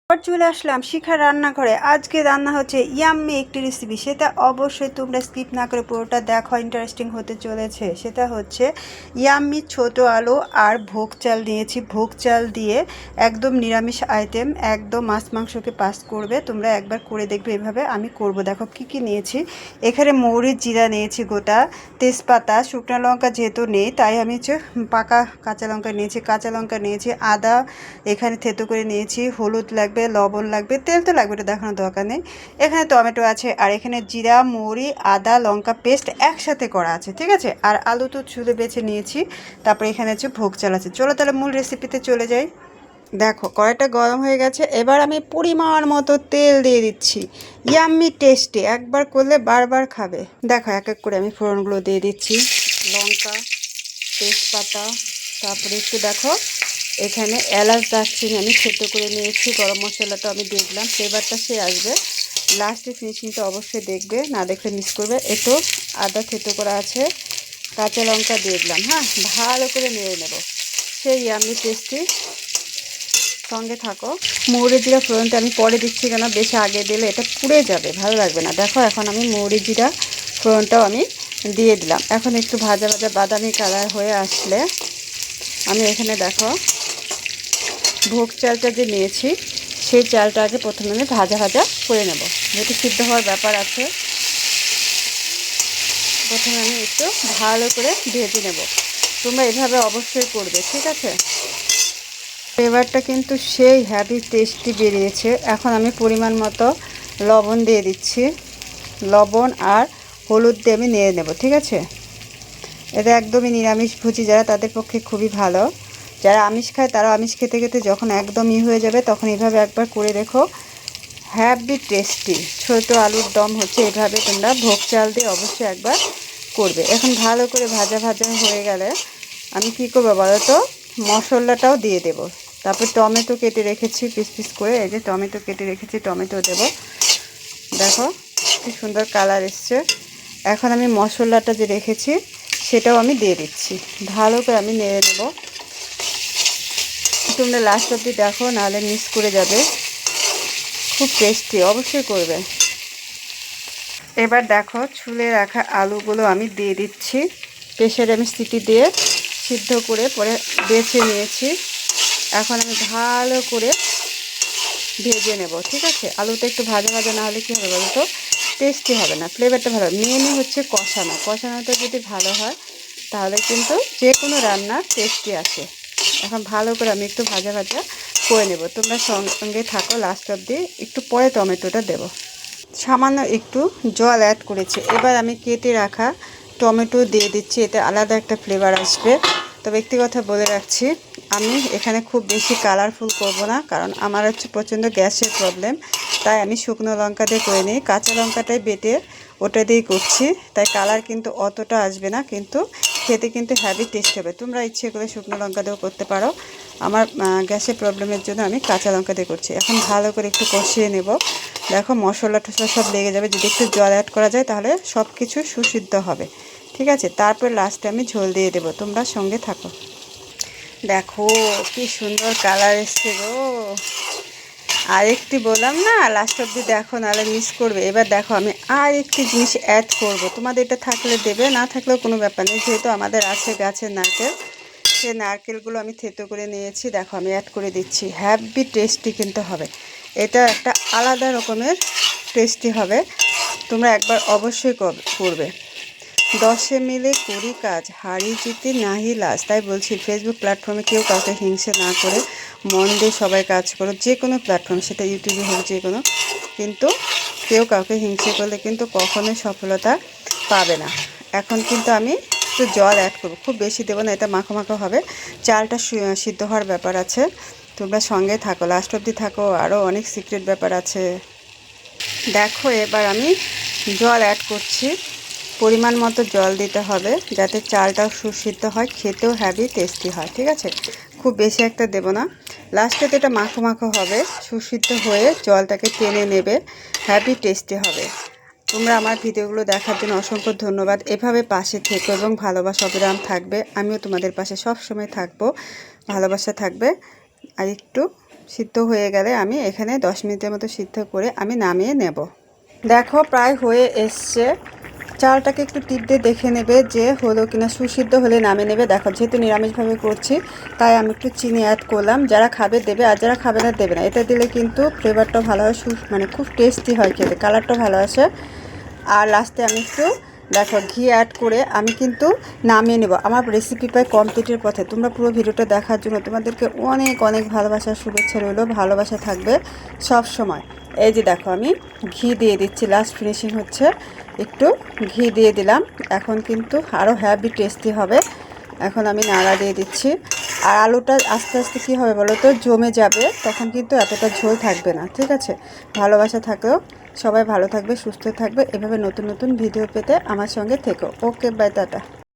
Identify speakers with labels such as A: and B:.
A: আবার চলে আসলাম শিখার রান্নাঘরে। আজকে রান্না হচ্ছে ইয়াম্মি একটি রেসিপি, সেটা অবশ্যই তোমরা স্কিপ না করে পুরোটা দেখো, ইন্টারেস্টিং হতে চলেছে। সেটা হচ্ছে ইয়াম্মি ছোট আলু আর ভোগ চাল নিয়েছি। ভোগ চাল দিয়ে একদম নিরামিষ আইটেম, একদম মাছ মাংসকে পাস করবে। তোমরা একবার করে দেখবে এভাবে আমি করব। দেখো কি কি নিয়েছি। এখানে মৌরি জিরা নিয়েছি গোটা, তেজপাতা, শুকনো লঙ্কা যেহেতু নেই তাই আমি হচ্ছে পাকা কাঁচা লঙ্কা নিয়েছি, আদা এখানে থেতো করে নিয়েছি, হলুদ লাগবে, লবণ লাগবে, তেল তো লাগবে, এটা দেখানোর দরকার নেই। এখানে টমেটো আছে, আর এখানে জিরা, মৌরি, আদা, লঙ্কা পেস্ট একসাথে করা আছে, ঠিক আছে। আর আলু তো ছুলে বেছে নিয়েছি। তারপরে এখানে হচ্ছে ভোগ চাল আছে। চলো তাহলে মূল রেসিপিতে চলে যাই। দেখো কড়াইটা গরম হয়ে গেছে, এবার আমি পরিমাণ মতো তেল দিয়ে দিচ্ছি। ইয়াম্মি টেস্টি, একবার করলে বারবার খাবে। দেখো এক এক করে আমি ফোড়নগুলো দিয়ে দিচ্ছি। লঙ্কা, তেজপাতা, তারপরে একটু দেখো এখানে এলাচ, দারচিনি আমি থেতো করে নিয়েছি, গরম মশলাটা আমি দিয়ে দিলাম, ফ্লেভারটা সে আসবে। লাস্টে ফিনিশিংটা অবশ্যই দেখবে, না দেখলে মিস করবে। একটু আদা থেতো করা আছে, কাঁচা লঙ্কা দিয়ে দিলাম। হ্যাঁ, ভালো করে নেড়ে নেব, সেই আমি টেস্টি। সঙ্গে থাকো। মৌরি জিরা ফোড়নটা আমি পরে দিচ্ছি, কেন বেশি আগে দিলে এটা পুড়ে যাবে, ভালো লাগবে না। দেখো এখন আমি মৌরি জিরা ফোড়নটাও আমি দিয়ে দিলাম। এখন একটু ভাজা ভাজা বাদামি কালার হয়ে আসলে আমি এখানে দেখো ভোগ চালটা যে নিয়েছি সেই চালটা আগে প্রথমে আমি ভাজা ভাজা করে নেব, যেহেতু সিদ্ধ হওয়ার ব্যাপার আছে। প্রথমে আমি একটু ভালো করে ভেজে নেব। তোমরা এভাবে অবশ্যই করবে, ঠিক আছে। ফ্লেভারটা কিন্তু সেই হ্যাভি টেস্টি বেরিয়েছে। এখন আমি পরিমাণ মতো লবণ দিয়ে দিচ্ছি। লবণ আর হলুদ দিয়ে আমি নেড়ে নেব, ঠিক আছে। এটা একদমই নিরামিষ ভুজি যারা, তাদের পক্ষে খুবই ভালো। যারা আমিষ খায় তারা আমিষ খেতে খেতে যখন একদম হয়ে যাবে তখন এইভাবে একবার করে দেখো, হ্যাভি টেস্টি। ছোট আলুর দম হচ্ছে এভাবে তোমরা ভোগ চাল দিয়ে অবশ্যই একবার করবে। এখন ভালো করে ভাজা ভাজা হয়ে গেলে আমি কী করবো বলো তো, মশলাটাও দিয়ে দেব। তারপর টমেটো কেটে রেখেছি পিস পিস করে, এই যে টমেটো কেটে রেখেছি, টমেটো দেব। দেখো কি সুন্দর কালার এসছে। এখন আমি মশলাটা যে রেখেছি সেটাও আমি দিয়ে দিচ্ছি, ভালো করে আমি নেড়ে নেব। তোমরা লাস্ট অবধি দেখো, নাহলে মিস করে যাবে। খুব টেস্টি, অবশ্যই করবে। এবার দেখো ছুলে রাখা আলুগুলো আমি দিয়ে দিচ্ছি। প্রেসারে আমি সিটি দিয়ে সিদ্ধ করে পরে বেছে নিয়েছি। এখন আমি ভালো করে ভেজে নেব, ঠিক আছে। আলুটা একটু ভাজা ভাজা না হলে কী হবে বলো তো, টেস্টি হবে না, ফ্লেভারটা ভালো। মেনে হচ্ছে কষানোটা যদি ভালো হয় তাহলে কিন্তু যে কোনো রান্না টেস্টি আসে। এখন ভালো করে আমি একটু ভাজা ভাজা করে নেব। তোমরা সঙ্গে থাকো লাস্ট অবধি। একটু পরে টমেটোটা দেব। সামান্য একটু জল অ্যাড করেছি। এবার আমি কেটে রাখা টমেটো দিয়ে দিচ্ছি, এতে আলাদা একটা ফ্লেভার আসবে। তো ব্যক্তিগত বলে রাখছি, আমি এখানে খুব বেশি কালারফুল করব না, কারণ আমার হচ্ছে প্রচণ্ড গ্যাসের প্রবলেম। তাই আমি শুকনো লঙ্কা দিয়ে করে নিই, কাঁচা লঙ্কাটাই বেটে ওটা দিয়েই করছি। তাই কালার কিন্তু অতটা আসবে না, কিন্তু খেতে কিন্তু হ্যাভি টেস্ট হবে। তোমরা ইচ্ছে করে শুকনো লঙ্কা দিয়েও করতে পারো। আমার গ্যাসের প্রবলেমের জন্য আমি কাঁচা লঙ্কা দিয়ে করছি। এখন ভালো করে একটু কষিয়ে নেব। দেখো মশলা টশলা সব লেগে যাবে, যদি একটু জল অ্যাড করা যায় তাহলে সব কিছু সুসিদ্ধ হবে, ঠিক আছে। তারপর লাস্টে আমি ঝোল দিয়ে দেবো, তোমরা সঙ্গে থাকো। দেখো কি সুন্দর কালার এসছে গো। আরেকটি বললাম না, লাস্ট অবধি দেখো নাহলে মিস করবে। এবার দেখো আমি আর একটি জিনিস অ্যাড করব, তোমাদের এটা থাকলে দেবে, না থাকলেও কোনো ব্যাপার নেই। যেহেতু আমাদের আছে গাছের নারকেল, সেই নারকেলগুলো আমি থেতো করে নিয়েছি। দেখো আমি অ্যাড করে দিচ্ছি, হ্যাভি টেস্টি কিন্তু হবে। এটা একটা আলাদা রকমের টেস্টি হবে, তোমরা একবার অবশ্যই করবে। 10 মিলে করি কাজ, হারি জিতি নাহি লাজ। তাই বলছি ফেসবুক প্ল্যাটফর্মে কেউ কাউকে হিংসে না করে মন দিয়ে সবাই কাজ করো। যে কোনো প্ল্যাটফর্ম, সেটা ইউটিউবে হোক, যে কোনো, কিন্তু কেউ কাউকে হিংসে করলে কিন্তু কখনোই সফলতা পাবে না। এখন কিন্তু আমি একটু জল অ্যাড করবো, খুব বেশি দেবো না, এটা মাখো মাখো হবে। চালটা সিদ্ধ হওয়ার ব্যাপার আছে, তোমরা সঙ্গে থাকো, লাস্ট অবধি থাকো, আরও অনেক সিক্রেট ব্যাপার আছে। দেখো এবার আমি জল অ্যাড করছি, পরিমাণ মতো জল দিতে হবে যাতে চালটাও সুসিদ্ধ হয়, খেতেও হ্যাভি টেস্টি হয়, ঠিক আছে। খুব বেশি একটা দেব না, লাস্টে তো এটা মাখো মাখো হবে, সুসিদ্ধ হয়ে জলটাকে টেনে নেবে, হ্যাভি টেস্টি হবে। তোমরা আমার ভিডিওগুলো দেখার জন্য অসংখ্য ধন্যবাদ। এভাবে পাশে থেকো এবং ভালোবাসা অবিরাম থাকবে। আমিও তোমাদের পাশে সব সময় থাকবো, ভালোবাসা থাকবে। আর একটু সিদ্ধ হয়ে গেলে আমি এখানে 10 মিনিটের মতো সিদ্ধ করে আমি নামিয়ে নেব। দেখো প্রায় হয়ে এসছে। চালটাকে একটু টিপ দিয়ে দেখে নেবে যে হলো কিনা, সুসিদ্ধ হলে নামিয়ে নেবে। দেখো যেহেতু নিরামিষভাবে করছি তাই আমি একটু চিনি অ্যাড করলাম। যারা খাবে দেবে, আর যারা খাবে না দেবে না। এটা দিলে কিন্তু ফ্লেভারটাও ভালো হয়, মানে খুব টেস্টি হয় খেতে, কালারটাও ভালো আসে। আর লাস্টে আমি একটু দেখো ঘি অ্যাড করে আমি কিন্তু নামিয়ে নেব। আমার রেসিপি প্রায় কমপ্লিটের পথে। তোমরা পুরো ভিডিওটা দেখার জন্য তোমাদেরকে অনেক অনেক ভালোবাসার শুভেচ্ছা রইল। ভালোবাসা থাকবে সব সময়। এই যে দেখো আমি ঘি দিয়ে দিচ্ছি, লাস্ট ফিনিশিং হচ্ছে, একটু ঘি দিয়ে দিলাম। এখন কিন্তু আরও হ্যাভি টেস্টি হবে। এখন আমি নাড়া দিয়ে দিচ্ছি। আর আলুটা আস্তে আস্তে কী হবে বলো তো, জমে যাবে, তখন কিন্তু এতটা ঝোল থাকবে না। ঠিক আছে, ভালোবাসা থাকলেও সবাই ভালো থাকবে, সুস্থ থাকবে। এভাবে নতুন নতুন ভিডিও পেতে আমার সঙ্গে থেকো। ওকে, বাই, টাটা।